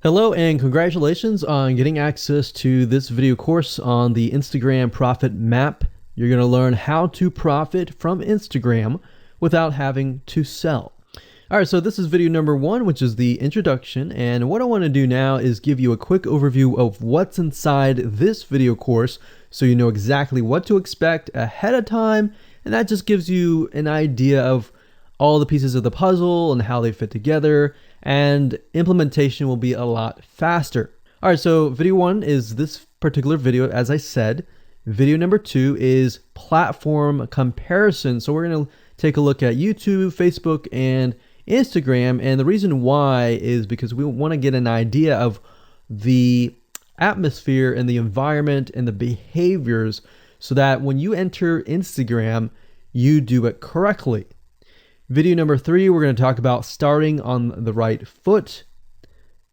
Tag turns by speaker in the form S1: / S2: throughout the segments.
S1: Hello and congratulations on getting access to this video course on the Instagram Profit Map. You're going to learn how to profit from Instagram without having to sell. All right, so this is video number 1, which is the introduction. And what I want to do now is give you a quick overview of what's inside this video course so you know exactly what to expect ahead of time. And that just gives you an idea of all the pieces of the puzzle and how they fit together, and implementation will be a lot faster. All right, so video 1 is this particular video, as I said. Video number 2 is platform comparison. So we're going to take a look at YouTube, Facebook, and Instagram. And the reason why is because we want to get an idea of the atmosphere and the environment and the behaviors so that when you enter Instagram, you do it correctly. Video number 3, we're going to talk about starting on the right foot.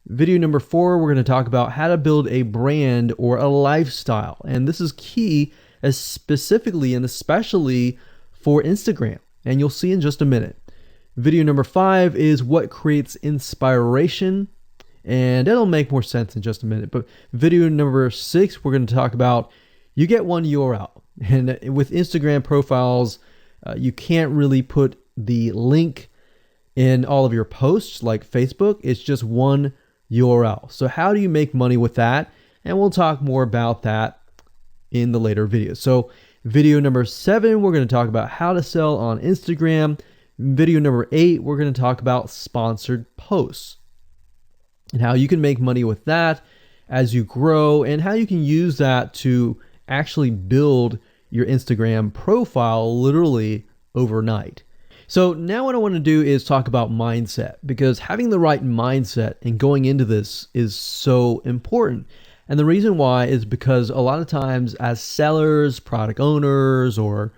S1: Video number 4, we're going to talk about how to build a brand or a lifestyle. And this is key, as specifically and especially for Instagram. And you'll see in just a minute. Video number 5 is what creates inspiration. And it'll make more sense in just a minute. But video number 6, we're going to talk about you get one URL. And with Instagram profiles, you can't really put the link in all of your posts like Facebook. It's just one URL. So how do you make money with that? And we'll talk more about that in the later videos. So video number 7, we're going to talk about how to sell on Instagram. Video number 8, we're going to talk about sponsored posts and how you can make money with that as you grow, and how you can use that to actually build your Instagram profile literally overnight. So now what I want to do is talk about mindset, because having the right mindset and going into this is so important. And the reason why is because a lot of times as sellers, product owners, or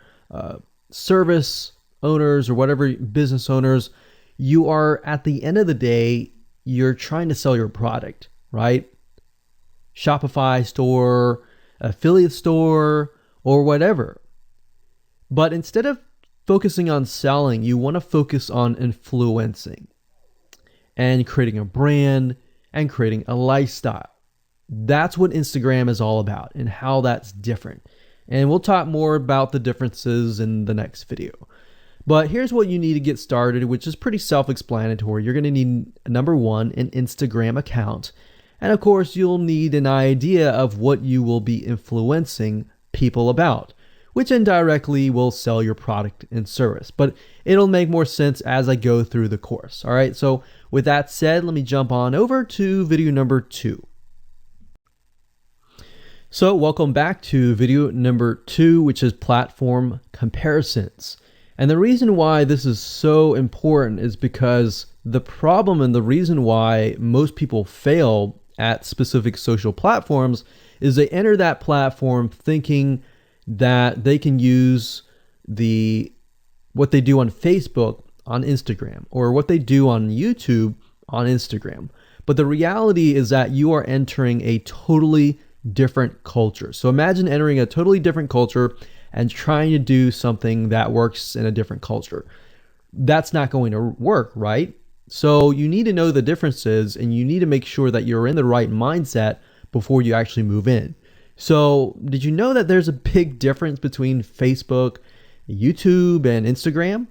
S1: service owners, or whatever, business owners, you are, at the end of the day, you're trying to sell your product, right? Shopify store, affiliate store, or whatever. But instead of focusing on selling, you want to focus on influencing and creating a brand and creating a lifestyle. That's what Instagram is all about and how that's different. And we'll talk more about the differences in the next video. But here's what you need to get started, which is pretty self-explanatory. You're going to need, number 1, an Instagram account. And of course, you'll need an idea of what you will be influencing people about, which indirectly will sell your product and service. But it'll make more sense as I go through the course. All right, so with that said, let me jump on over to video number 2. So welcome back to video number 2, which is platform comparisons. And the reason why this is so important is because the problem and the reason why most people fail at specific social platforms is they enter that platform thinking that they can use what they do on Facebook on Instagram, or what they do on YouTube on Instagram. But the reality is that you are entering a totally different culture. So imagine entering a totally different culture and trying to do something that works in a different culture. That's not going to work, right? So you need to know the differences, and you need to make sure that you're in the right mindset before you actually move in. So did you know that there's a big difference between Facebook, YouTube, and Instagram?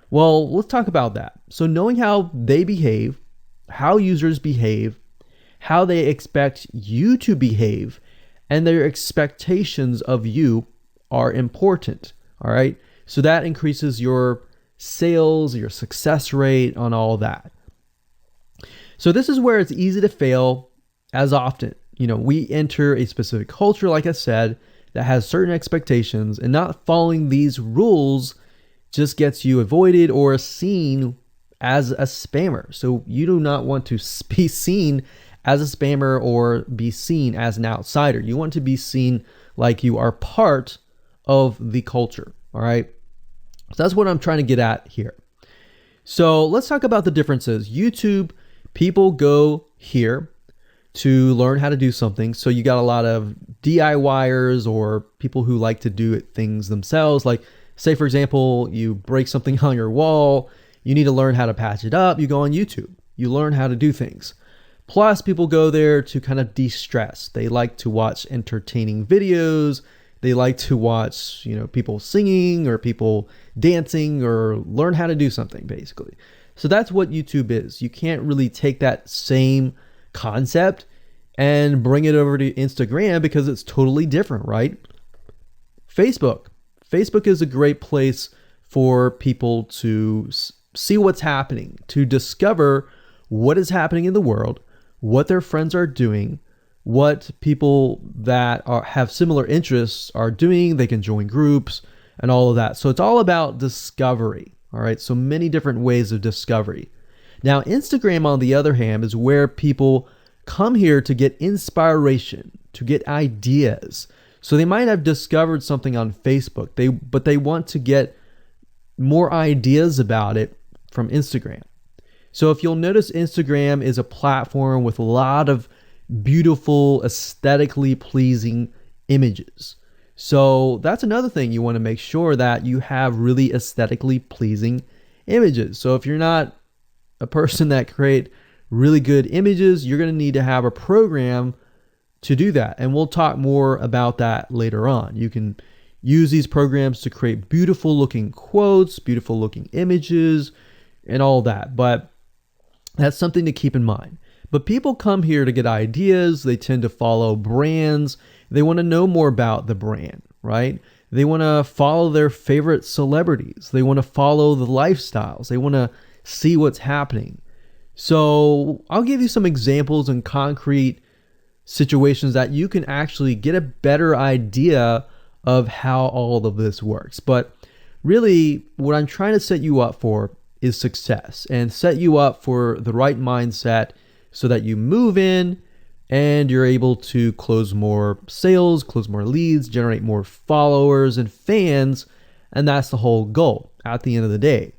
S1: Well, let's talk about that. So knowing how they behave, how users behave, how they expect you to behave, and their expectations of you are important, all right? So that increases your sales, your success rate on all that. So this is where it's easy to fail as often. We enter a specific culture, like I said, that has certain expectations, and not following these rules just gets you avoided or seen as a spammer. So you do not want to be seen as a spammer or be seen as an outsider. You want to be seen like you are part of the culture, all right? So that's what I'm trying to get at here. So let's talk about the differences. YouTube, people go here to learn how to do something. So you got a lot of DIYers, or people who like to do things themselves. Like, say for example, you break something on your wall, you need to learn how to patch it up. You go on YouTube, you learn how to do things. Plus, people go there to kind of de-stress. They like to watch entertaining videos. They like to watch, people singing or people dancing or learn how to do something, basically. So that's what YouTube is. You can't really take that same concept and bring it over to Instagram because it's totally different, right? Facebook. Facebook is a great place for people to see what's happening, to discover what is happening in the world, what their friends are doing, what people that have similar interests are doing. They can join groups and all of that. So it's all about discovery. All right. So many different ways of discovery. Now, Instagram, on the other hand, is where people come here to get inspiration, to get ideas. So they might have discovered something on Facebook, but they want to get more ideas about it from Instagram. So if you'll notice, Instagram is a platform with a lot of beautiful, aesthetically pleasing images. So that's another thing. You want to make sure that you have really aesthetically pleasing images. So if you're not a person that create really good images, you're going to need to have a program to do that. And we'll talk more about that later on. You can use these programs to create beautiful looking quotes, beautiful looking images, and all that. But that's something to keep in mind. But people come here to get ideas. They tend to follow brands. They want to know more about the brand, right? They want to follow their favorite celebrities. They want to follow the lifestyles. They want to see what's happening. So I'll give you some examples and concrete situations that you can actually get a better idea of how all of this works. But really, what I'm trying to set you up for is success, and set you up for the right mindset so that you move in and you're able to close more sales, close more leads, generate more followers and fans. And that's the whole goal at the end of the day.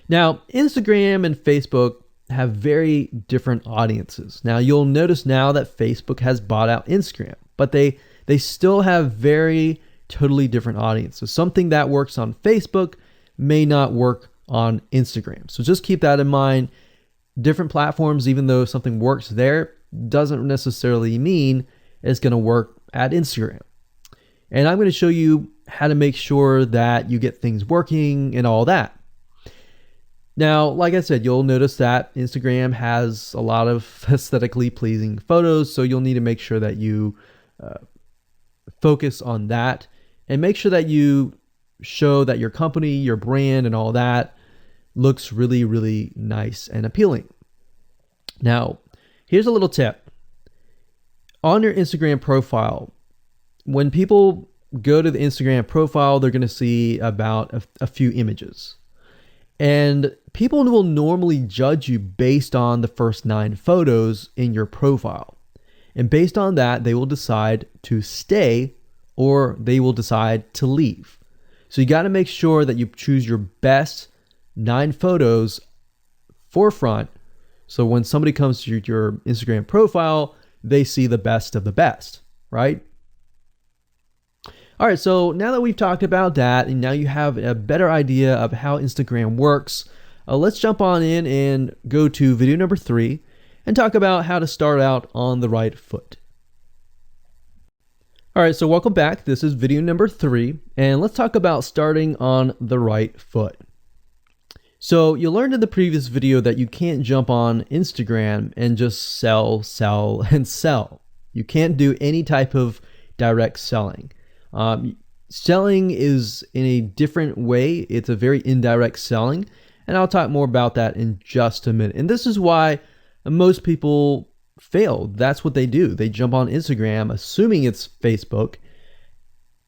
S1: Now, Instagram and Facebook have very different audiences. Now, you'll notice now that Facebook has bought out Instagram, but they still have very totally different audiences. Something that works on Facebook may not work on Instagram. So just keep that in mind. Different platforms, even though something works there, doesn't necessarily mean it's going to work at Instagram. And I'm going to show you how to make sure that you get things working and all that. Now, like I said, you'll notice that Instagram has a lot of aesthetically pleasing photos, so you'll need to make sure that you focus on that and make sure that you show that your company, your brand, and all that looks really, really nice and appealing. Now, here's a little tip. On your Instagram profile, when people go to the Instagram profile, they're going to see about a few images. And people will normally judge you based on the first 9 photos in your profile. And based on that, they will decide to stay or they will decide to leave. So you got to make sure that you choose your best 9 photos forefront. So when somebody comes to your Instagram profile, they see the best of the best, right? All right, so now that we've talked about that, and now you have a better idea of how Instagram works, let's jump on in and go to video number 3 and talk about how to start out on the right foot. All right, so welcome back. This is video number 3, and let's talk about starting on the right foot. So you learned in the previous video that you can't jump on Instagram and just sell, and sell. You can't do any type of direct selling. Selling is in a different way. It's a very indirect selling, and I'll talk more about that in just a minute. And this is why most people fail. That's what they do. They jump on Instagram assuming it's Facebook,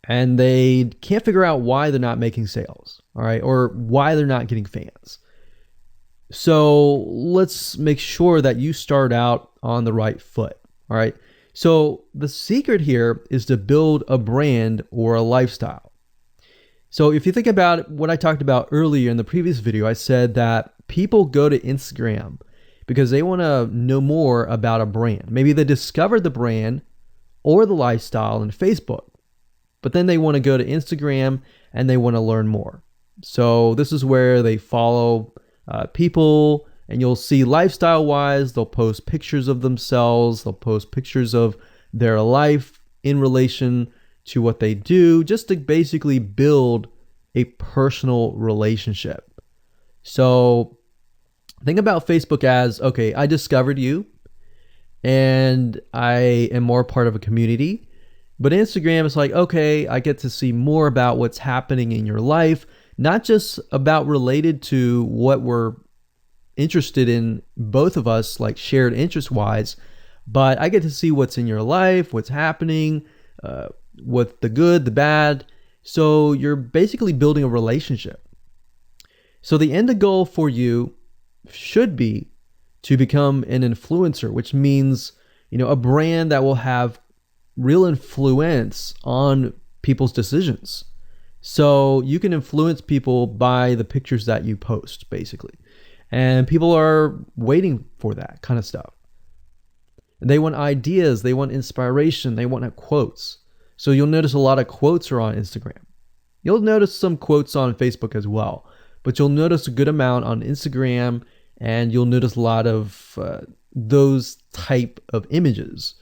S1: and they can't figure out why they're not making sales, all right, or why they're not getting fans. So let's make sure that you start out on the right foot, all right? So the secret here is to build a brand or a lifestyle. So if you think about what I talked about earlier in the previous video, I said that people go to Instagram because they want to know more about a brand. Maybe they discovered the brand or the lifestyle in Facebook, but then they want to go to Instagram and they want to learn more. So this is where they follow people And you'll see lifestyle wise, they'll post pictures of themselves, they'll post pictures of their life in relation to what they do, just to basically build a personal relationship. So think about Facebook as, okay, I discovered you and I am more part of a community. But Instagram is like, okay, I get to see more about what's happening in your life, not just about related to what we're interested in, both of us, like shared interest wise, but I get to see what's in your life, what's happening, what the good, the bad. So you're basically building a relationship. So the end goal for you should be to become an influencer, which means, a brand that will have real influence on people's decisions. So you can influence people by the pictures that you post, basically. And people are waiting for that kind of stuff. They want ideas, they want inspiration, they want quotes. So you'll notice a lot of quotes are on Instagram. You'll notice some quotes on Facebook as well, but you'll notice a good amount on Instagram, and you'll notice a lot of those type of images.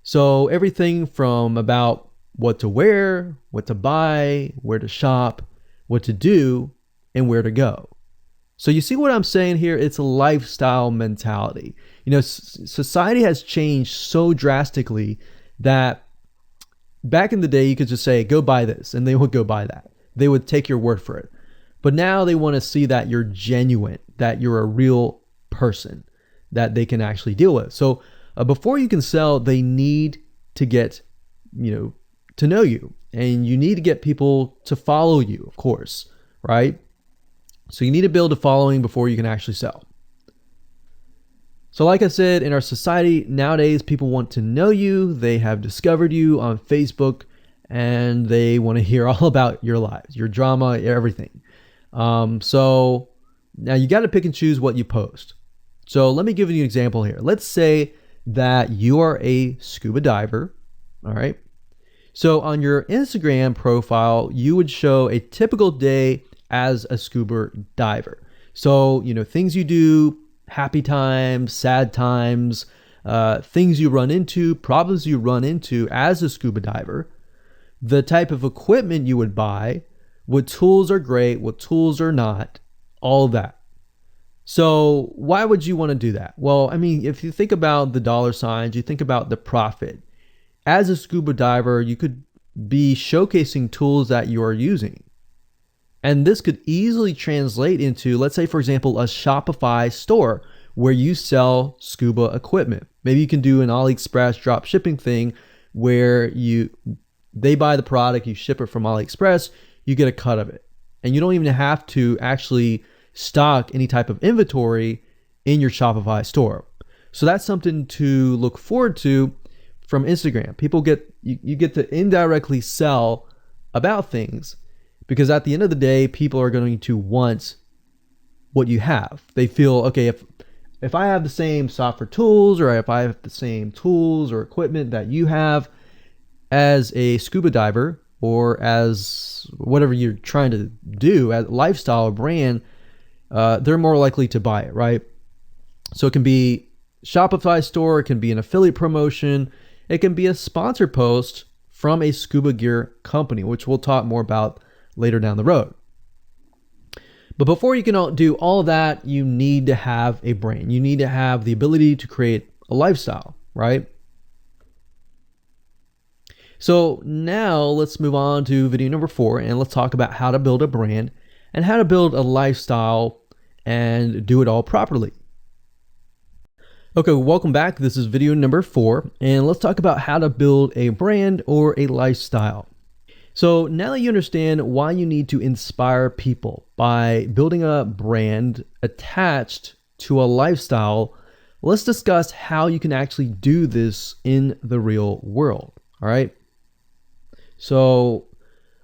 S1: So everything from about what to wear, what to buy, where to shop, what to do, and where to go. So you see what I'm saying here? It's a lifestyle mentality. Society has changed so drastically that back in the day, you could just say, go buy this, and they would go buy that. They would take your word for it. But now they want to see that you're genuine, that you're a real person that they can actually deal with. So before you can sell, they need to get, to know you, and you need to get people to follow you, of course, right? So you need to build a following before you can actually sell. So like I said, in our society nowadays, people want to know you. They have discovered you on Facebook, and they want to hear all about your lives, your drama, everything. So now you got to pick and choose what you post. So let me give you an example here. Let's say that you are a scuba diver. All right. So on your Instagram profile, you would show a typical day as a scuba diver. So, things you do, happy times, sad times, things you run into, problems you run into as a scuba diver, the type of equipment you would buy, what tools are great, what tools are not, all of that. So why would you want to do that? Well, if you think about the dollar signs, you think about the profit. As a scuba diver, you could be showcasing tools that you are using. And this could easily translate into, let's say, for example, a Shopify store where you sell scuba equipment. Maybe you can do an AliExpress drop shipping thing where they buy the product, you ship it from AliExpress, you get a cut of it. And you don't even have to actually stock any type of inventory in your Shopify store. So that's something to look forward to from Instagram. You get to indirectly sell about things, because at the end of the day, people are going to want what you have. They feel, okay, if I have the same software tools, or if I have the same tools or equipment that you have as a scuba diver, or as whatever you're trying to do, as lifestyle or brand, they're more likely to buy it, right? So it can be Shopify store, it can be an affiliate promotion, it can be a sponsor post from a scuba gear company, which we'll talk more about later down the road. But before you can do all of that, you need to have a brand. You need to have the ability to create a lifestyle, right? So now let's move on to video number 4, and let's talk about how to build a brand and how to build a lifestyle and do it all properly. Okay, welcome back. This is video number 4, and let's talk about how to build a brand or a lifestyle. So now that you understand why you need to inspire people by building a brand attached to a lifestyle, let's discuss how you can actually do this in the real world. All right. So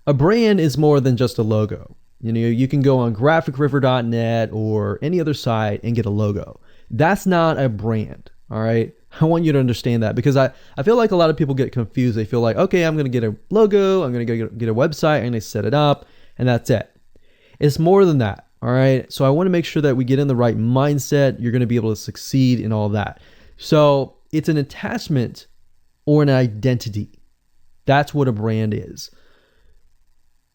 S1: a brand is more than just a logo. You can go on graphicriver.net or any other site and get a logo. That's not a brand. All right. I want you to understand that, because I feel like a lot of people get confused. They feel like, okay, I'm going to get a logo, I'm going to get a website, I'm going to set it up, and that's it. It's more than that. All right. So I want to make sure that we get in the right mindset. You're going to be able to succeed in all of that. So it's an attachment or an identity. That's what a brand is.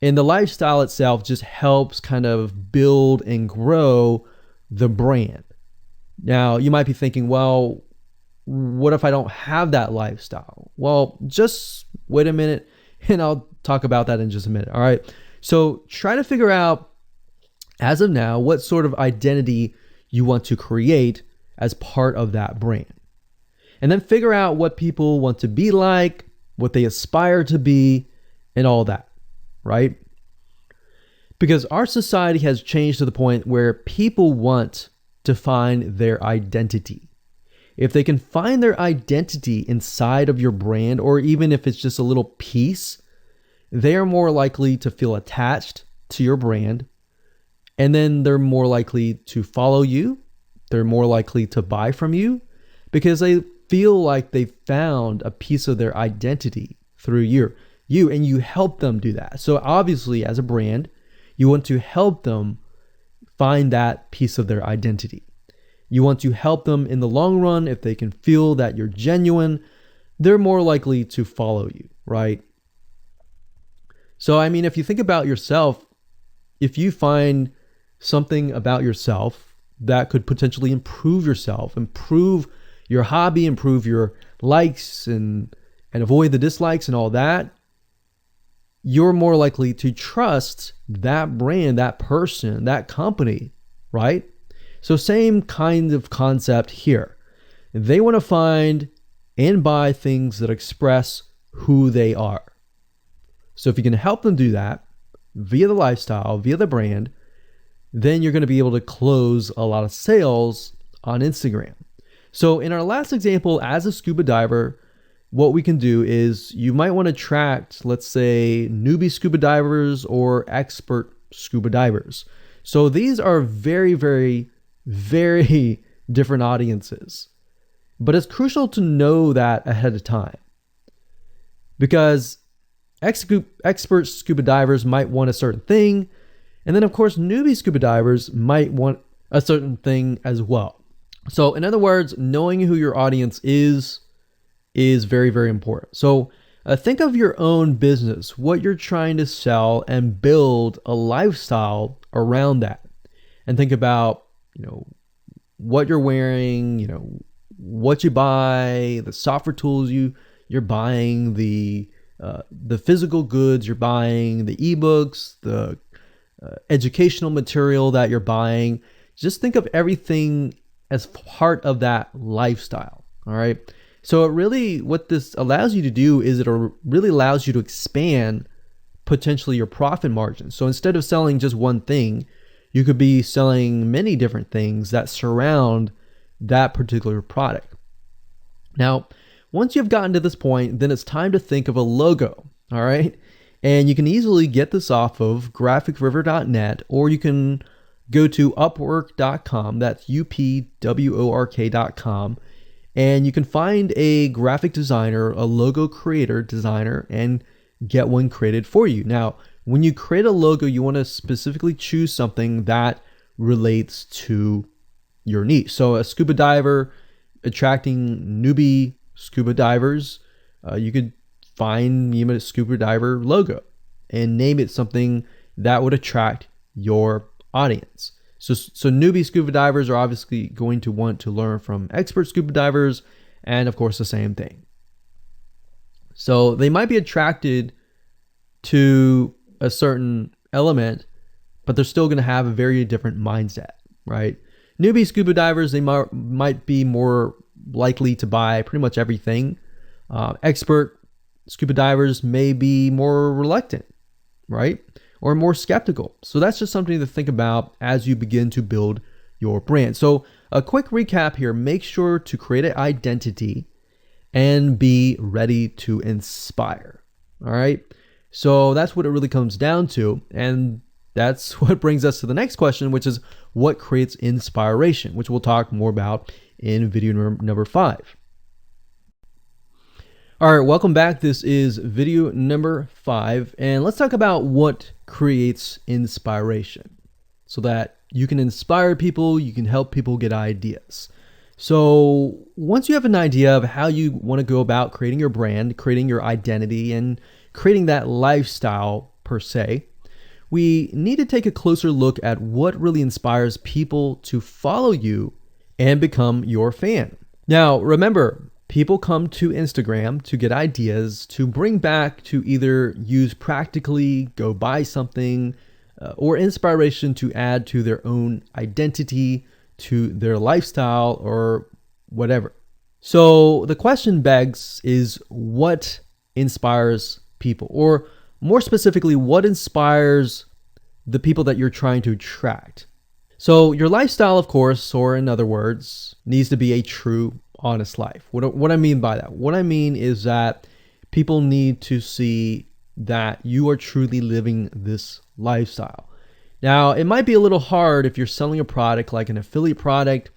S1: And the lifestyle itself just helps kind of build and grow the brand. Now, you might be thinking, well, what if I don't have that lifestyle? Well, just wait a minute and I'll talk about that in just a minute. All right. So try to figure out, as of now, what sort of identity you want to create as part of that brand. And then figure out what people want to be like, what they aspire to be, and all that, right? Because our society has changed to the point where people want to find their identity. If they can find their identity inside of your brand, or even if it's just a little piece, they are more likely to feel attached to your brand. And then they're more likely to follow you. They're more likely to buy from you because they feel like they found a piece of their identity through you, and you help them do that. So obviously, as a brand, you want to help them find that piece of their identity. You want to help them in the long run. If they can feel that you're genuine, they're more likely to follow you, right? So, I mean, if you think about yourself, if you find something about yourself that could potentially improve yourself, improve your hobby, improve your likes and avoid the dislikes and all that, you're more likely to trust that brand, that person, that company, right? So same kind of concept here. They want to find and buy things that express who they are. So if you can help them do that via the lifestyle, via the brand, then you're going to be able to close a lot of sales on Instagram. So in our last example, as a scuba diver, what we can do is you might want to attract, let's say, newbie scuba divers or expert scuba divers. So these are very, very, very different audiences. But it's crucial to know that ahead of time, because expert scuba divers might want a certain thing. And then, of course, newbie scuba divers might want a certain thing as well. So in other words, knowing who your audience is very, very important. So think of your own business, what you're trying to sell, and build a lifestyle around that. And think about, what you're wearing, what you buy, the software tools you're buying, the physical goods you're buying, the ebooks, the educational material that you're buying. Just think of everything as part of that lifestyle. All right. So what this allows you to do is it really allows you to expand potentially your profit margin. So instead of selling just one thing, you could be selling many different things that surround that particular product. Now, once you've gotten to this point, then it's time to think of a logo. All right. And you can easily get this off of graphicriver.net, or you can go to upwork.com. That's upwork.com. And you can find a graphic designer, a logo creator designer, and get one created for you. Now, when you create a logo, you want to specifically choose something that relates to your niche. So a scuba diver attracting newbie scuba divers, you could find a scuba diver logo and name it something that would attract your audience. So newbie scuba divers are obviously going to want to learn from expert scuba divers, and of course the same thing. So they might be attracted to a certain element, but they're still going to have a very different mindset, right? Newbie scuba divers, they might be more likely to buy pretty much everything. Expert scuba divers may be more reluctant, right? Or more skeptical. So that's just something to think about as you begin to build your brand. So a quick recap here: make sure to create an identity and be ready to inspire. All right. So that's what it really comes down to. And that's what brings us to the next question, which is what creates inspiration, which we'll talk more about in video number 5. All right, welcome back. This is video number 5, and let's talk about what creates inspiration. so that you can inspire people, you can help people get ideas. So once you have an idea of how you want to go about creating your brand, creating your identity, and creating that lifestyle per se, we need to take a closer look at what really inspires people to follow you and become your fan. Now, remember, people come to Instagram to get ideas to bring back to either use practically, go buy something, or inspiration to add to their own identity, to their lifestyle, or whatever. So the question begs is, what inspires people? Or more specifically, what inspires the people that you're trying to attract? So your lifestyle, of course, or in other words, needs to be a true, honest life. What I mean by that? What I mean is that people need to see that you are truly living this lifestyle. Now, it might be a little hard if you're selling a product like an affiliate product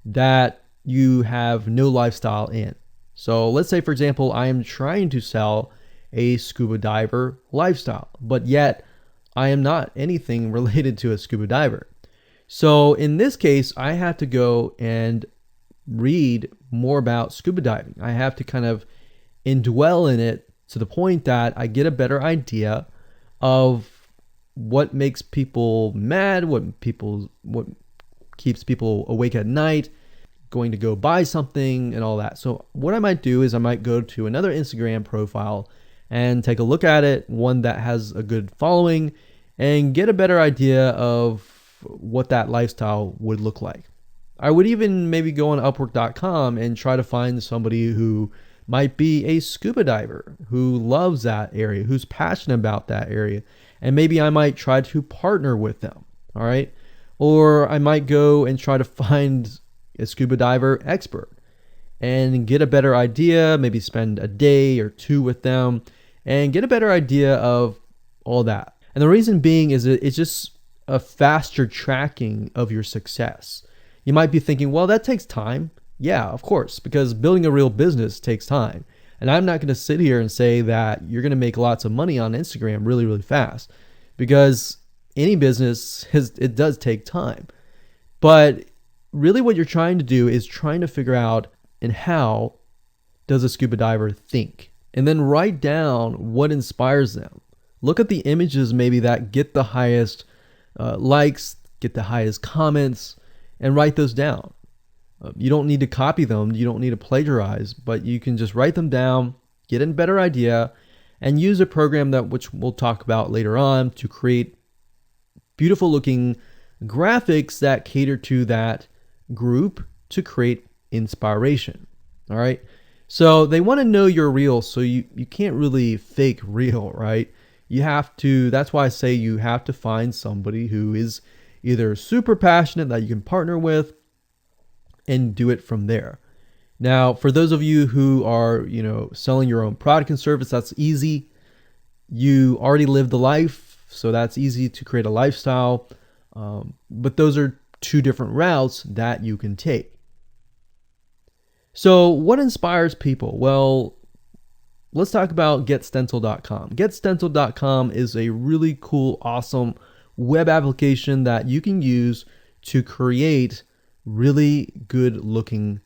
S1: that you have no lifestyle in. So let's say, for example, I am trying to sell a scuba diver lifestyle, but yet I am not anything related to a scuba diver. So in this case, I have to go and read more about scuba diving. I have to kind of indwell in it to the point that I get a better idea of what makes people mad, what keeps people awake at night, going to go buy something and all that. So what I might do is I might go to another Instagram profile and take a look at it, one that has a good following, and get a better idea of what that lifestyle would look like. I would even maybe go on Upwork.com and try to find somebody who might be a scuba diver, who loves that area, who's passionate about that area. And maybe I might try to partner with them, all right? Or I might go and try to find a scuba diver expert and get a better idea, maybe spend a day or two with them and get a better idea of all that. And the reason being is it's just a faster tracking of your success. You might be thinking, well, that takes time. Yeah, of course, because building a real business takes time. And I'm not going to sit here and say that you're going to make lots of money on Instagram really, really fast, because any business it does take time. But really what you're trying to do is trying to figure out, and how does a scuba diver think? And then write down what inspires them. Look at the images maybe that get the highest likes, get the highest comments, and write those down. You don't need to copy them. You don't need to plagiarize, but you can just write them down, get a better idea, and use a program which we'll talk about later on to create beautiful looking graphics that cater to that group to create inspiration. All right. So they want to know you're real. So you can't really fake real, right? You have to, that's why I say you have to find somebody who is either super passionate that you can partner with and do it from there. Now, for those of you who are, selling your own product and service, that's easy. You already live the life, so that's easy to create a lifestyle. But those are two different routes that you can take. So what inspires people? Well, let's talk about GetStencil.com. GetStencil.com is a really cool, awesome web application that you can use to create really good looking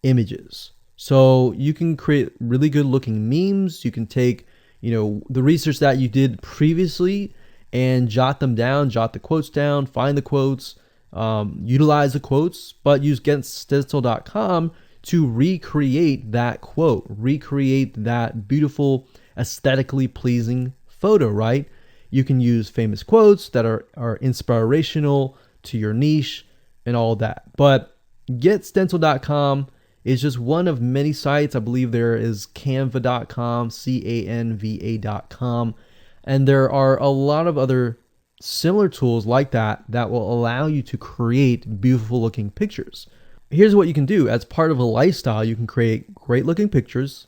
S1: images. So you can create really good looking memes. You can take, the research that you did previously and jot them down, jot the quotes down, find the quotes, utilize the quotes, but use GetStencil.com to recreate that quote, recreate that beautiful, aesthetically pleasing photo, right? You can use famous quotes that are inspirational to your niche and all that. But GetStencil.com is just one of many sites. I believe there is Canva.com, Canva.com, and there are a lot of other similar tools like that will allow you to create beautiful looking pictures. Here's what you can do. As part of a lifestyle, you can create great looking pictures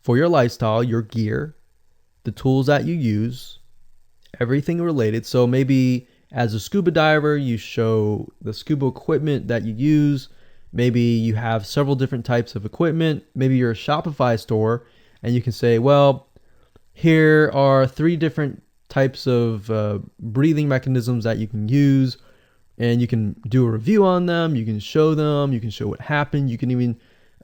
S1: for your lifestyle, your gear, the tools that you use, everything related. So maybe as a scuba diver, you show the scuba equipment that you use. Maybe you have several different types of equipment. Maybe you're a Shopify store and you can say, well, here are 3 different types of breathing mechanisms that you can use, and you can do a review on them. You can show them. You can show what happened. You can even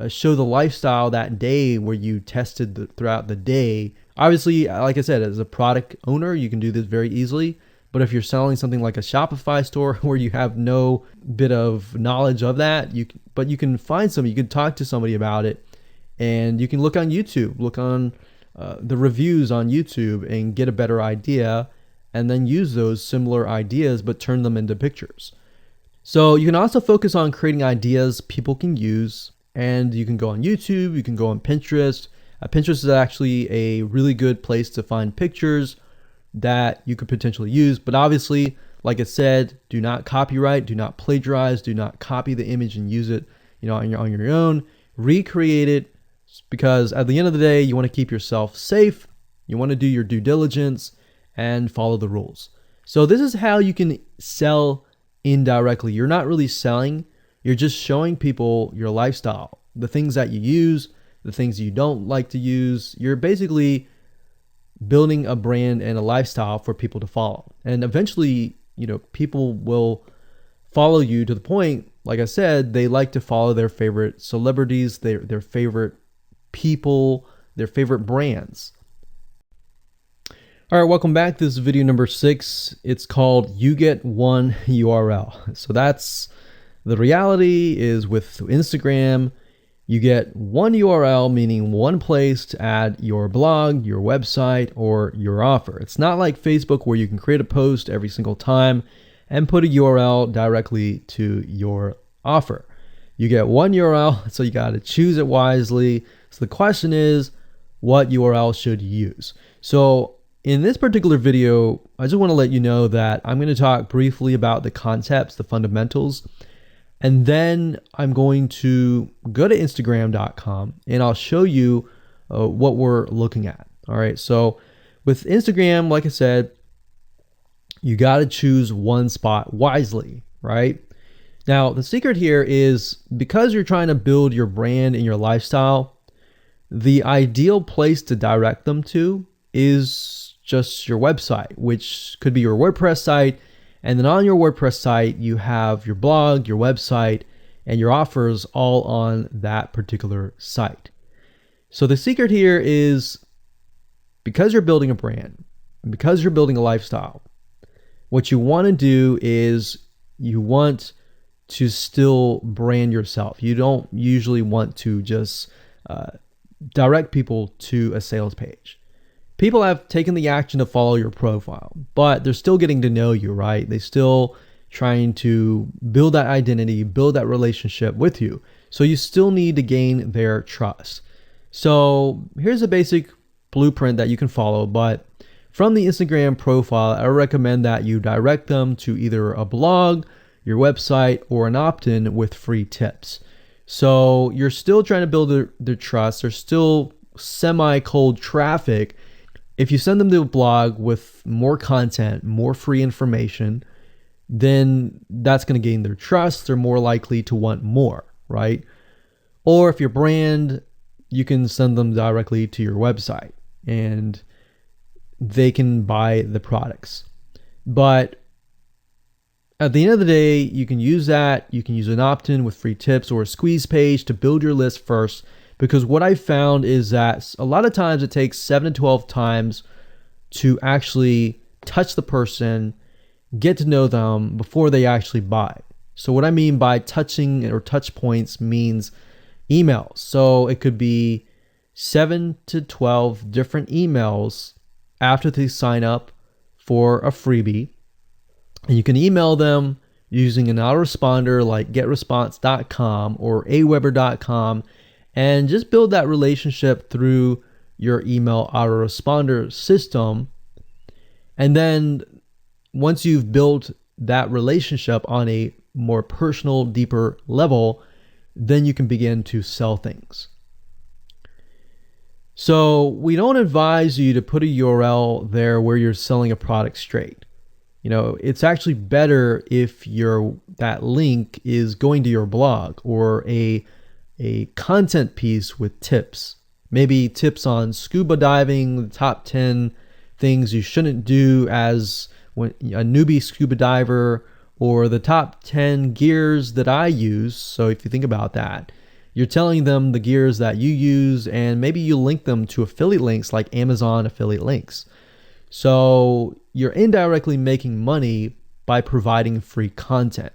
S1: show the lifestyle that day where you tested throughout the day. Obviously, like I said, as a product owner, you can do this very easily. But if you're selling something like a Shopify store where you have no bit of knowledge of that, you can find somebody, you can talk to somebody about it, and you can look on YouTube, look on the reviews on YouTube and get a better idea, and then use those similar ideas but turn them into pictures. So you can also focus on creating ideas people can use, and you can go on YouTube, you can go on Pinterest. Pinterest is actually a really good place to find pictures that you could potentially use, but obviously, like I said, do not copyright, do not plagiarize, do not copy the image and use it, on your own. Recreate it, because at the end of the day, you want to keep yourself safe. You want to do your due diligence and follow the rules. So this is how you can sell indirectly. You're not really selling, you're just showing people your lifestyle, the things that you use, the things you don't like to use. You're basically building a brand and a lifestyle for people to follow. And eventually, people will follow you to the point, like I said, they like to follow their favorite celebrities, their favorite people, their favorite brands. All right, welcome back. This is video number 6. It's called You Get One URL. So that's the reality is with Instagram, you get one URL, meaning one place to add your blog, your website, or your offer. It's not like Facebook where you can create a post every single time and put a URL directly to your offer. You get one URL, so you got to choose it wisely. So the question is, what URL should you use? So in this particular video, I just want to let you know that I'm going to talk briefly about the concepts, the fundamentals, and then I'm going to go to Instagram.com and I'll show you what we're looking at. All right. So with Instagram, like I said, you got to choose one spot wisely, right? Now, the secret here is because you're trying to build your brand and your lifestyle, the ideal place to direct them to is just your website, which could be your WordPress site. And then on your WordPress site, you have your blog, your website, and your offers all on that particular site. So the secret here is because you're building a brand, because you're building a lifestyle, what you want to do is you want to still brand yourself. You don't usually want to just direct people to a sales page. People have taken the action to follow your profile, but they're still getting to know you, right? They're still trying to build that identity, build that relationship with you. So you still need to gain their trust. So here's a basic blueprint that you can follow, but from the Instagram profile, I recommend that you direct them to either a blog, your website, or an opt-in with free tips. So you're still trying to build their trust. There's still semi-cold traffic. If you send them to a blog with more content, more free information, then that's going to gain their trust. They're more likely to want more, right? Or if your brand, you can send them directly to your website and they can buy the products. But at the end of the day, you can use that. You can use an opt-in with free tips or a squeeze page to build your list first. Because what I found is that a lot of times it takes 7 to 12 times to actually touch the person, get to know them before they actually buy. So what I mean by touching or touch points means emails. So it could be 7 to 12 different emails after they sign up for a freebie. And you can email them using an autoresponder like getresponse.com or aweber.com. And just build that relationship through your email autoresponder system. And then once you've built that relationship on a more personal, deeper level, then you can begin to sell things. So we don't advise you to put a URL there where you're selling a product straight. It's actually better if that link is going to your blog or a content piece with tips, maybe tips on scuba diving, the top 10 things you shouldn't do as a newbie scuba diver, or the top 10 gears that I use. So if you think about that, you're telling them the gears that you use, and maybe you link them to affiliate links like Amazon affiliate links. So you're indirectly making money by providing free content.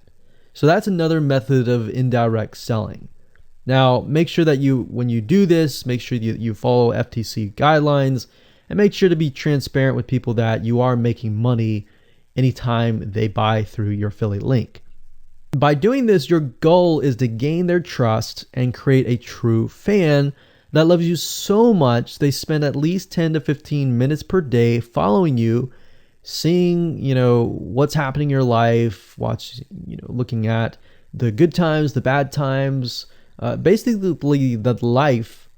S1: So that's another method of indirect selling. Now, make sure that when you do this, make sure you follow FTC guidelines, and make sure to be transparent with people that you are making money anytime they buy through your affiliate link. By doing this, your goal is to gain their trust and create a true fan that loves you so much they spend at least 10 to 15 minutes per day following you, seeing, what's happening in your life, looking at the good times, the bad times, basically the life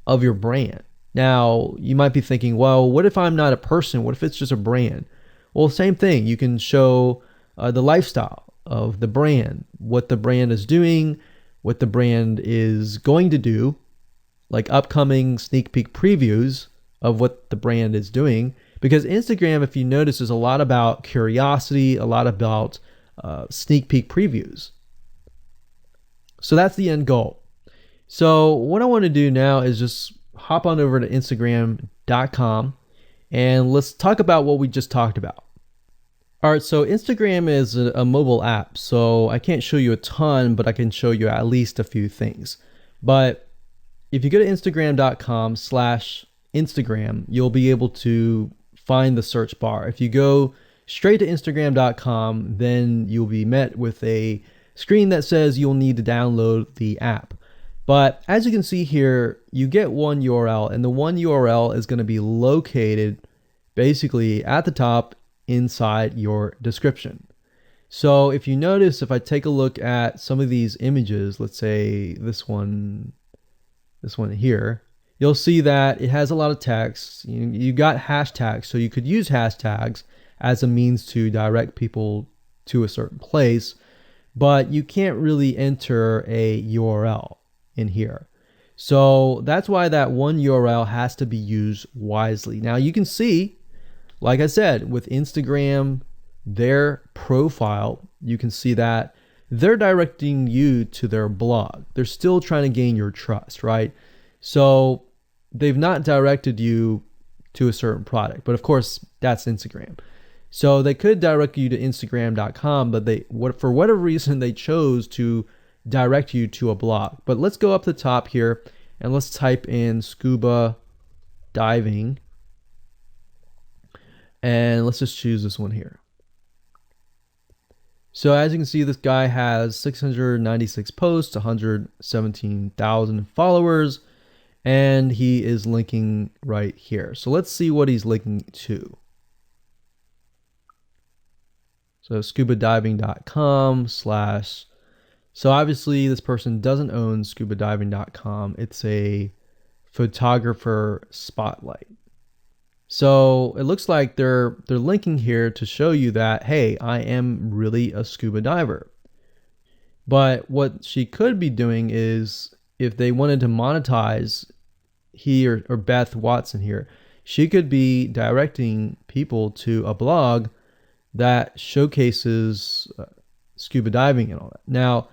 S1: of your brand. Now, you might be thinking, well, what if I'm not a person? What if it's just a brand? Well, same thing. You can show the lifestyle of the brand, what the brand is doing, what the brand is going to do, like upcoming sneak peek previews of what the brand is doing. Because Instagram, if you notice, is a lot about curiosity, a lot about sneak peek previews. So that's the end goal. So what I want to do now is just hop on over to Instagram.com and let's talk about what we just talked about. All right, so Instagram is a mobile app, so I can't show you a ton, but I can show you at least a few things. But if you go to Instagram.com/Instagram, you'll be able to find the search bar. If you go straight to Instagram.com, then you'll be met with a screen that says you'll need to download the app. But as you can see here, you get one URL, and the one URL is going to be located basically at the top inside your description. So if you notice, if I take a look at some of these images, let's say this one here, you'll see that it has a lot of text. You got hashtags, so you could use hashtags as a means to direct people to a certain place, but you can't really enter a URL in here. So that's why that one URL has to be used wisely. Now you can see, like I said, with Instagram, their profile, you can see that they're directing you to their blog. They're still trying to gain your trust, right? So they've not directed you to a certain product, but of course that's Instagram. So they could direct you to Instagram.com, but for whatever reason, they chose to direct you to a blog. But let's go up the top here and let's type in scuba diving. And let's just choose this one here. So as you can see, this guy has 696 posts, 117,000 followers, and he is linking right here. So let's see what he's linking to. So scubadiving.com/. So obviously this person doesn't own scubadiving.com. It's a photographer spotlight. So it looks like they're linking here to show you that, hey, I am really a scuba diver. But what she could be doing is, if they wanted to monetize, he or Beth Watson here, she could be directing people to a blog that showcases scuba diving and all that. Now,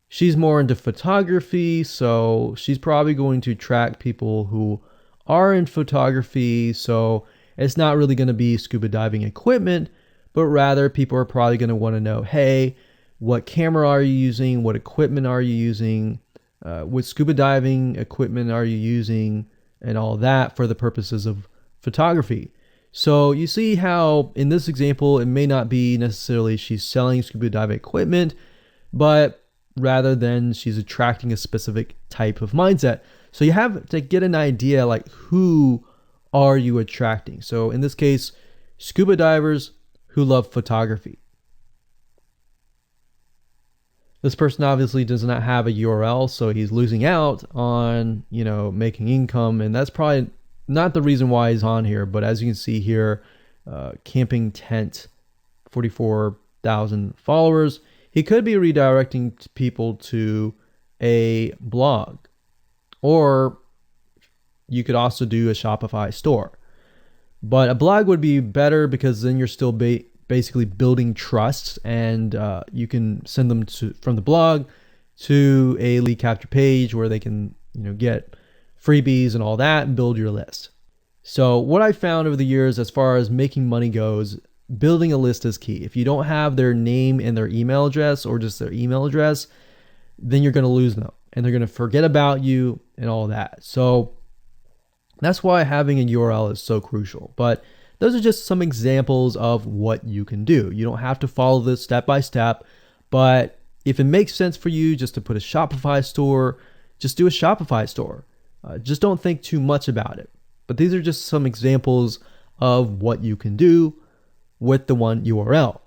S1: she's more into photography, so she's probably going to track people who are in photography. So it's not really going to be scuba diving equipment, but rather people are probably going to want to know, hey, what camera are you using? What equipment are you using? What scuba diving equipment are you using? And all that for the purposes of photography. So you see how in this example, it may not be necessarily she's selling scuba diving equipment, but rather than she's attracting a specific type of mindset. So you have to get an idea, like, who are you attracting? So in this case, scuba divers who love photography. This person obviously does not have a URL, so he's losing out on, making income, and that's probably not the reason why he's on here. But as you can see here, camping tent, 44,000 followers. He could be redirecting people to a blog, or you could also do a Shopify store. But a blog would be better because then you're still basically building trust, and you can send them from the blog to a lead capture page where they can get freebies and all that and build your list. So what I found over the years as far as making money goes, building a list is key. If you don't have their name and their email address, or just their email address, then you're going to lose them and they're going to forget about you and all that. So that's why having a URL is so crucial. But those are just some examples of what you can do. You don't have to follow this step by step, but if it makes sense for you just to put a Shopify store, just do a Shopify store. Just don't think too much about it. But these are just some examples of what you can do with the one URL.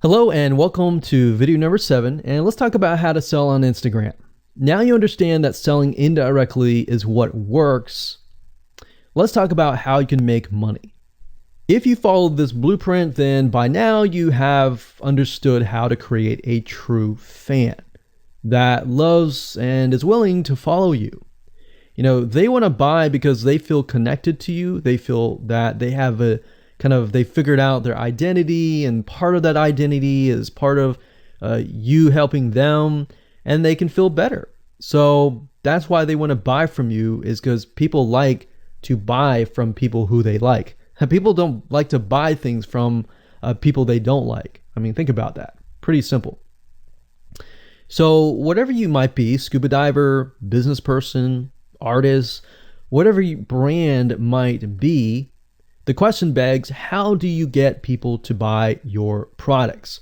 S1: Hello and welcome to video number 7, and let's talk about how to sell on Instagram. Now you understand that selling indirectly is what works. Let's talk about how you can make money. If you follow this blueprint, then by now you have understood how to create a true fan that loves and is willing to follow you. They want to buy because they feel connected to you. They feel that they have they figured out their identity, and part of that identity is part of you helping them, and they can feel better. So that's why they want to buy from you, is because people like to buy from people who they like. People don't like to buy things from people they don't like. I mean, think about that. Pretty simple. So whatever you might be, scuba diver, business person, artist, whatever your brand might be, the question begs, how do you get people to buy your products?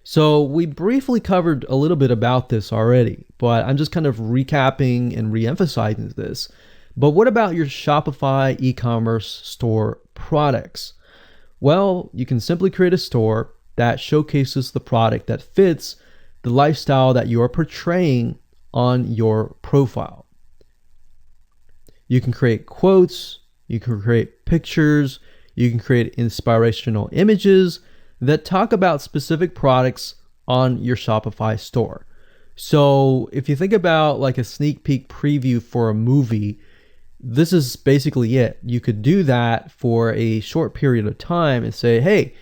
S1: So we briefly covered a little bit about this already, but I'm just kind of recapping and re-emphasizing this. But what about your Shopify e-commerce store products? Well, you can simply create a store that showcases the product that fits the lifestyle that you are portraying on your profile. You can create quotes, you can create pictures, you can create inspirational images that talk about specific products on your Shopify store. So if you think about like a sneak peek preview for a movie, this is basically it. You could do that for a short period of time and say, hey,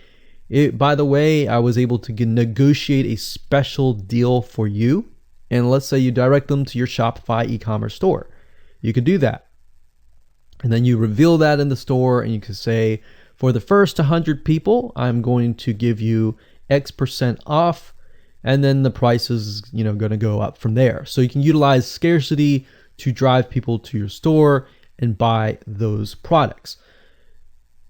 S1: by the way, I was able to negotiate a special deal for you. And let's say you direct them to your Shopify e-commerce store. You could do that. And then you reveal that in the store, and you can say, for the first 100 people, I'm going to give you X% off. And then the price is, going to go up from there. So you can utilize scarcity to drive people to your store and buy those products.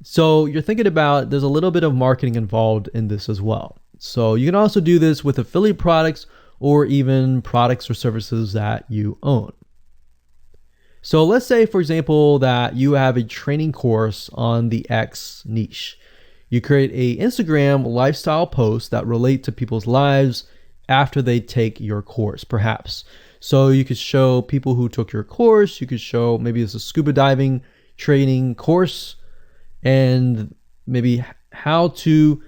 S1: So you're thinking about, there's a little bit of marketing involved in this as well. So you can also do this with affiliate products or even products or services that you own. So let's say, for example, that you have a training course on the X niche. You create a Instagram lifestyle post that relate to people's lives after they take your course, perhaps. So you could show people who took your course, you could show maybe it's a scuba diving training course, and maybe how to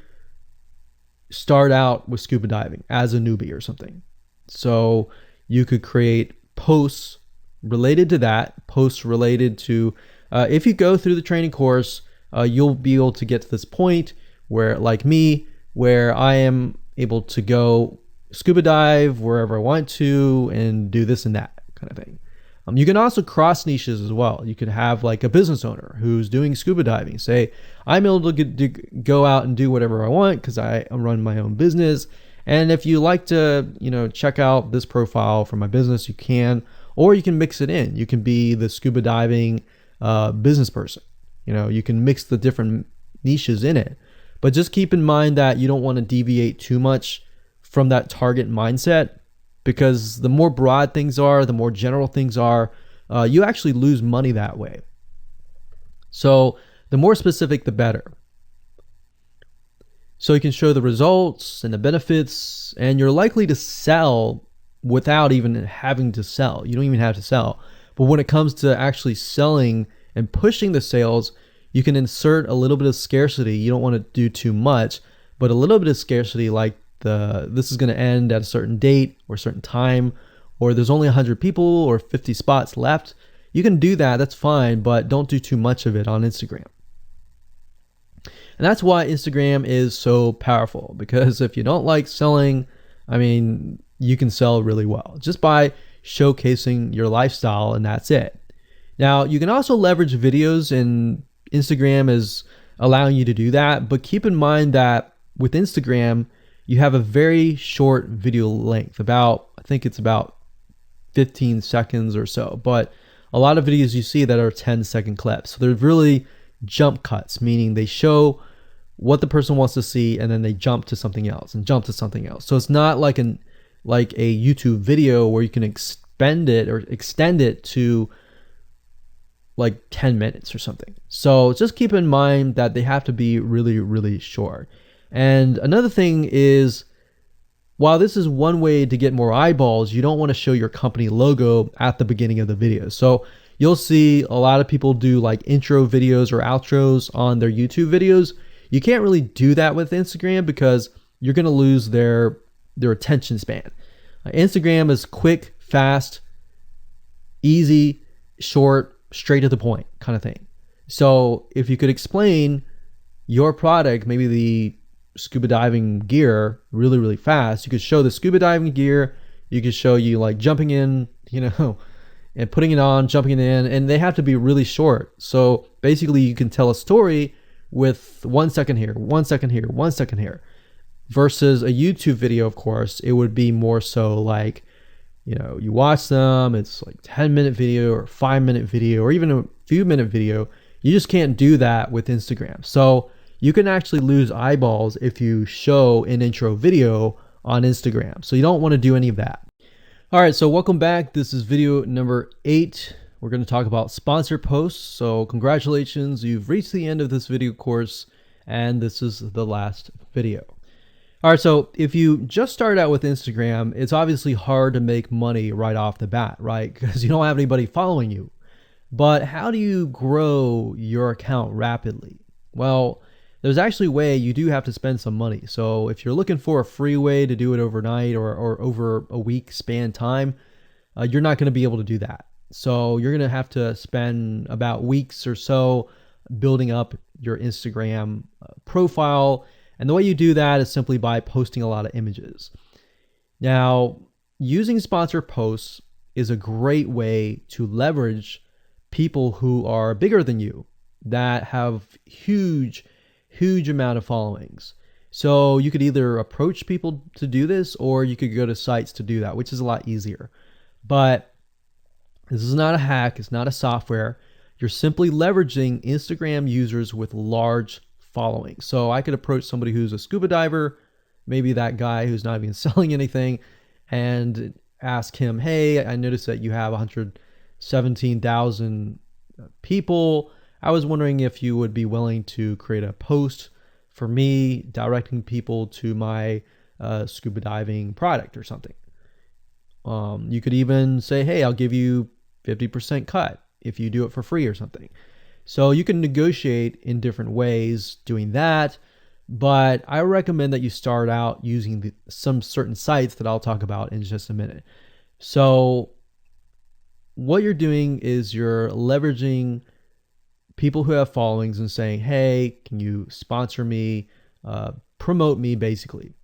S1: start out with scuba diving as a newbie or something. So you could create posts related to that, posts related to, if you go through the training course, you'll be able to get to this point where, like me, where I am able to go scuba dive wherever I want to and do this and that kind of thing. You can also cross niches as well. You could have like a business owner who's doing scuba diving. Say, I'm able to go out and do whatever I want because I run my own business. And if you like to, check out this profile for my business, you can, or you can mix it in. You can be the scuba diving business person. You can mix the different niches in it. But just keep in mind that you don't want to deviate too much from that target mindset, because the more broad things are, the more general things are, you actually lose money that way. So the more specific, the better. So you can show the results and the benefits, and you're likely to sell without even having to sell. You don't even have to sell. But when it comes to actually selling and pushing the sales, you can insert a little bit of scarcity. You don't want to do too much, but a little bit of scarcity, like this is going to end at a certain date or a certain time, or there's only 100 people or 50 spots left. you can do that, that's fine, but don't do too much of it on Instagram. And that's why Instagram is so powerful, because if you don't like selling, I mean, you can sell really well just by showcasing your lifestyle, and that's it. Now, you can also leverage videos, and Instagram is allowing you to do that, but keep in mind that with Instagram, you have a very short video length, I think it's about 15 seconds or so, but a lot of videos you see that are 10-second clips. So they're really jump cuts, meaning they show what the person wants to see and then they jump to something else and jump to something else. So it's not like a YouTube video where you can extend it to like 10 minutes or something. So just keep in mind that they have to be really, really short. And another thing is, while this is one way to get more eyeballs, you don't want to show your company logo at the beginning of the video. So you'll see a lot of people do like intro videos or outros on their YouTube videos. You can't really do that with Instagram because you're going to lose their attention span. Instagram is quick, fast, easy, short, straight to the point kind of thing. So if you could explain your product, maybe the scuba diving gear, really, really fast, you could show the scuba diving gear, you could show you like jumping in, and putting it on, jumping in, and they have to be really short. So basically you can tell a story with 1 second here, 1 second here, 1 second here, versus a YouTube video. Of course, it would be more so like, you watch them, it's like 10-minute video or 5-minute video or even a few minute video. You just can't do that with Instagram. So you can actually lose eyeballs if you show an intro video on Instagram. So you don't want to do any of that. All right, so welcome back. This is video number 8. We're going to talk about sponsored posts. So congratulations, you've reached the end of this video course, and this is the last video. All right, so if you just started out with Instagram, it's obviously hard to make money right off the bat, right? Because you don't have anybody following you. But how do you grow your account rapidly? Well, there's actually a way. You do have to spend some money. So if you're looking for a free way to do it overnight or over a week span time, you're not going to be able to do that. So you're going to have to spend about weeks or so building up your Instagram profile. And the way you do that is simply by posting a lot of images. Now, using sponsored posts is a great way to leverage people who are bigger than you, that have huge amount of followings. So you could either approach people to do this, or you could go to sites to do that, which is a lot easier. But this is not a hack. It's not a software. You're simply leveraging Instagram users with large followings. So I could approach somebody who's a scuba diver, maybe that guy who's not even selling anything, and ask him, hey, I noticed that you have 117,000 people. I was wondering if you would be willing to create a post for me directing people to my scuba diving product or something. You could even say, hey, I'll give you 50% cut if you do it for free or something. So you can negotiate in different ways doing that. But I recommend that you start out using some certain sites that I'll talk about in just a minute. So what you're doing is you're leveraging people who have followings and saying, hey, can you sponsor me, promote me, basically.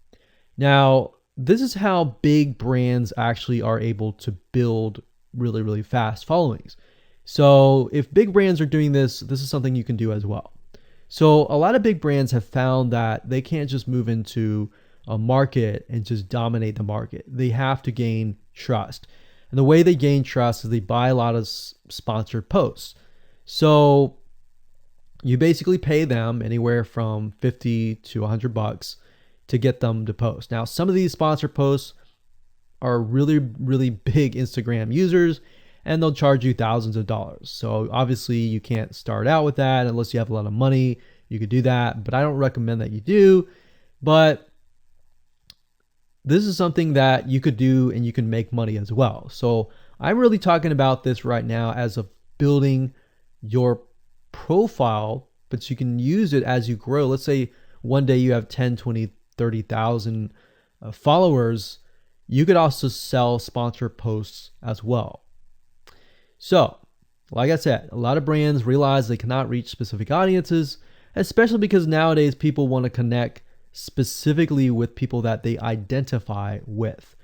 S1: Now, this is how big brands actually are able to build really, really fast followings. So if big brands are doing this, this is something you can do as well. So a lot of big brands have found that they can't just move into a market and just dominate the market. They have to gain trust. And the way they gain trust is they buy a lot of sponsored posts. So you basically pay them anywhere from $50 to $100 to get them to post. Now, some of these sponsored posts are really, really big Instagram users, and they'll charge you thousands of dollars. So obviously you can't start out with that unless you have a lot of money. You could do that, but I don't recommend that you do. But this is something that you could do and you can make money as well. So I'm really talking about this right now as of building your profile, but you can use it as you grow. Let's say one day you have 10, 20, 30,000 followers. You could also sell sponsored posts as well. So Like I said, a lot of brands realize they cannot reach specific audiences, especially because nowadays people want to connect specifically with people that they identify with.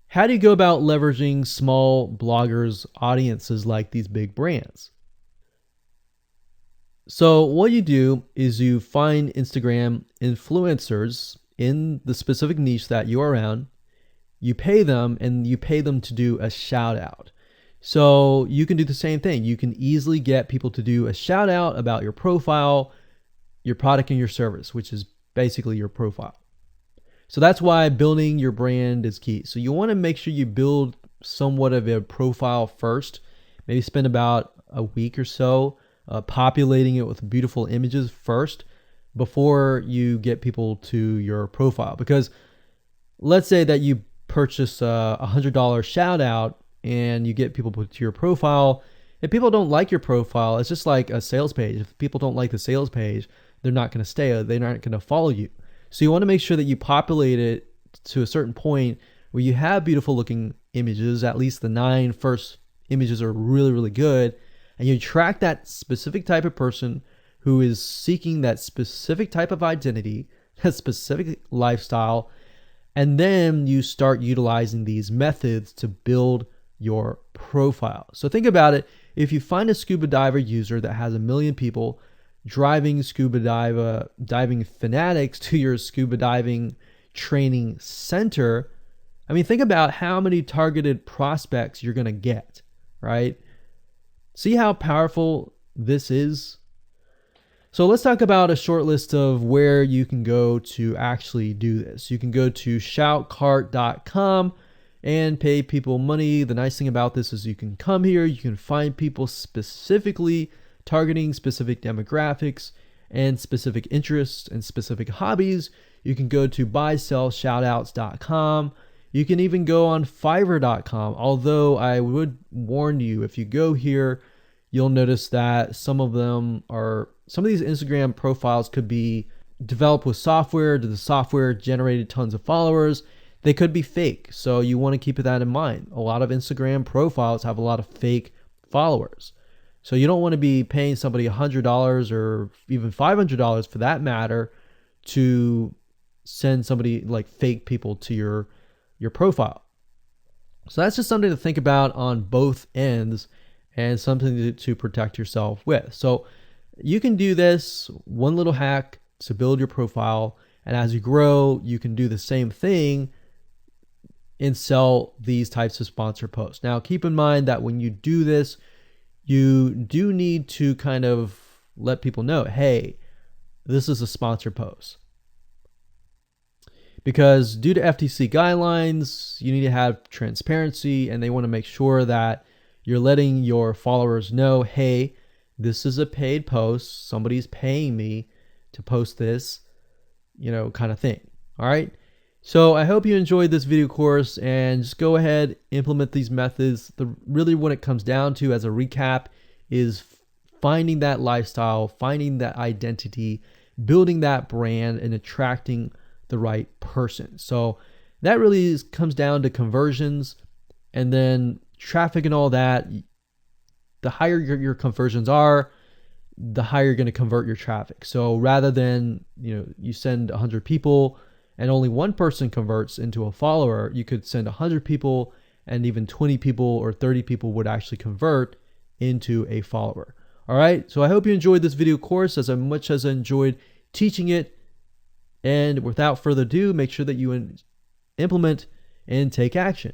S1: How do you go about leveraging small bloggers' audiences like these big brands? So what you do is you find Instagram influencers in the specific niche that you are in. You pay them, and you pay them to do a shout out. So you can do the same thing. You can easily get people to do a shout out about your profile, your product, and your service, which is basically your profile. So that's why building your brand is key. So you want to make sure you build somewhat of a profile first. Maybe spend about a week or so populating it with beautiful images first before you get people to your profile. Because let's say that you purchase a $100 shout out and you get people to your profile. If people don't like your profile, it's just like a sales page. If people don't like the sales page, they're not going to stay. They're not going to follow you. So you want to make sure that you populate it to a certain point where you have beautiful looking images. At least the 9 first images are really, really good. And you attract that specific type of person who is seeking that specific type of identity, that specific lifestyle. And then you start utilizing these methods to build your profile. So think about it. If you find a scuba diver user that has 1 million people driving scuba diving fanatics to your scuba diving training center, I mean, think about how many targeted prospects you're going to get, right? See how powerful this is? So let's talk about a short list of where you can go to actually do this. You can go to shoutcart.com and pay people money. The nice thing about this is you can come here, you can find people specifically targeting specific demographics and specific interests and specific hobbies. You can go to buysellshoutouts.com. You can even go on Fiverr.com, although I would warn you, if you go here, you'll notice that some of these Instagram profiles could be developed with software. The software generated tons of followers. They could be fake. So you want to keep that in mind. A lot of Instagram profiles have a lot of fake followers. So you don't want to be paying somebody $100 or even $500 for that matter to send somebody like fake people to your profile. So that's just something to think about on both ends and something to protect yourself with. So you can do this one little hack to build your profile. And as you grow, you can do the same thing and sell these types of sponsor posts. Now, keep in mind that when you do this, you do need to kind of let people know, hey, this is a sponsor post. Because due to FTC guidelines, you need to have transparency, and they want to make sure that you're letting your followers know, hey, this is a paid post. Somebody's paying me to post this, kind of thing. All right. So I hope you enjoyed this video course, and just go ahead, implement these methods. Really what it comes down to as a recap is finding that lifestyle, finding that identity, building that brand, and attracting the right person. So that really comes down to conversions, and then traffic and all that. The higher your conversions are, the higher you're going to convert your traffic. So rather than, you send 100 people and only one person converts into a follower, you could send 100 people and even 20 people or 30 people would actually convert into a follower. All right. So I hope you enjoyed this video course as much as I enjoyed teaching it. And without further ado, make sure that you implement and take action.